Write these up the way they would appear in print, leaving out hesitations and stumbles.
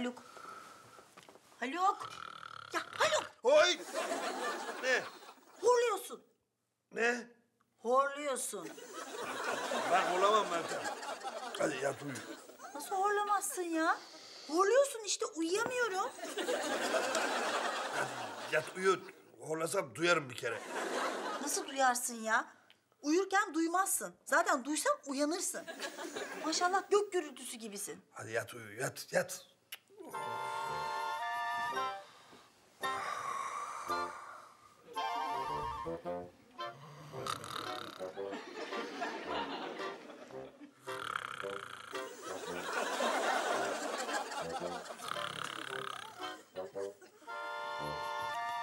Haluk. Haluk. Ya Haluk. Oy! Ne? Horluyorsun. Ne? Horluyorsun. Ben olamam Meltem. Hadi yat uyu. Nasıl horlamazsın ya? Horluyorsun işte, uyuyamıyorum. Hadi yat uyu. Horlasam duyarım bir kere. Nasıl duyarsın ya? Uyurken duymazsın. Zaten duysan uyanırsın. Maşallah gök gürültüsü gibisin. Hadi yat uyu, yat, yat.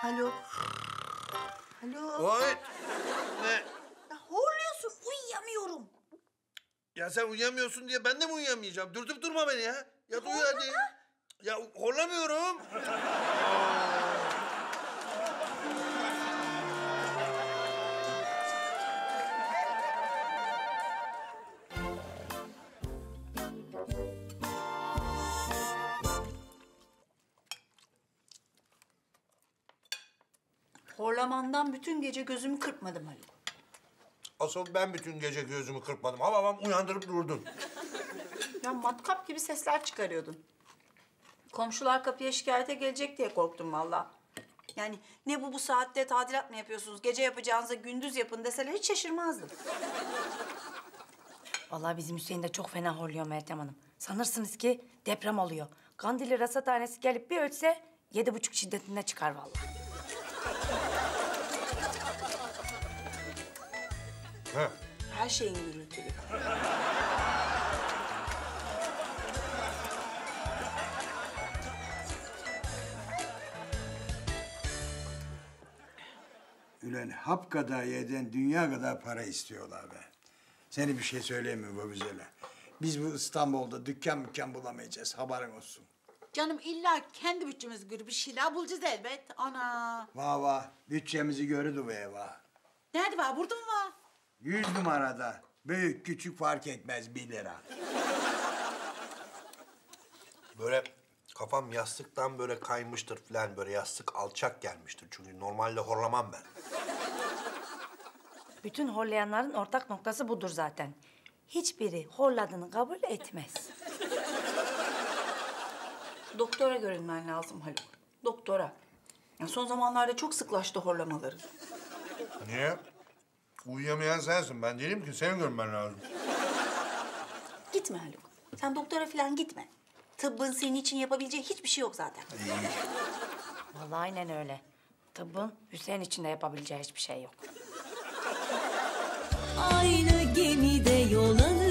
Haluk. Haluk. Oy! Ne? Ya horluyorsun, uyuyamıyorum. Ya sen uyuyamıyorsun diye ben de mi uyuyamayacağım? Dürtüp durma beni ya. Yat uyu hadi. Ya horlamıyorum. Horlamandan bütün gece gözümü kırpmadım Haluk. Asıl ben bütün gece gözümü kırpmadım. Ama uyandırıp durdun. Ya matkap gibi sesler çıkarıyordun. Komşular kapıya şikayete gelecek diye korktum vallahi. Yani ne bu saatte tadilat mı yapıyorsunuz? Gece yapacağınıza gündüz yapın deseler hiç şaşırmazdım. Vallahi bizim Hüseyin de çok fena horluyor Meltem Hanım. Sanırsınız ki deprem oluyor. Kandilli rasathanesi gelip bir ölçse 7,5 şiddetinde çıkar vallahi. Ha. Her şeyin gürültülü. Ulan hap kadar yeden dünya kadar para istiyorlar be. Seni bir şey söyleyeyim mi bu güzele? Biz bu İstanbul'da dükkan bulamayacağız, haberin olsun. Canım illa kendi bütçemiz göre bir şeyler bulacağız elbet. Ana. Vah, bütçemizi görüdü bu eva. Nerede var? Burada mı var? 100 numarada. Büyük küçük fark etmez 1 lira. Böyle kafam yastıktan böyle kaymıştır falan, böyle yastık alçak gelmiştir. Çünkü normalde horlamam ben. Bütün horlayanların ortak noktası budur zaten. Hiçbiri horladığını kabul etmez. Doktora görünmen lazım Haluk. Doktora. Ya son zamanlarda çok sıklaştı horlamaların. Niye? Uyuyamayan sensin. Ben değilim ki. Senin görmen lazım. Gitme Haluk. Sen doktora falan gitme. Tıbbın senin için yapabileceği hiçbir şey yok zaten. Vallahi aynen öyle. Tıbbın Hüseyin için de yapabileceği hiçbir şey yok. Aynı gemide yol alır.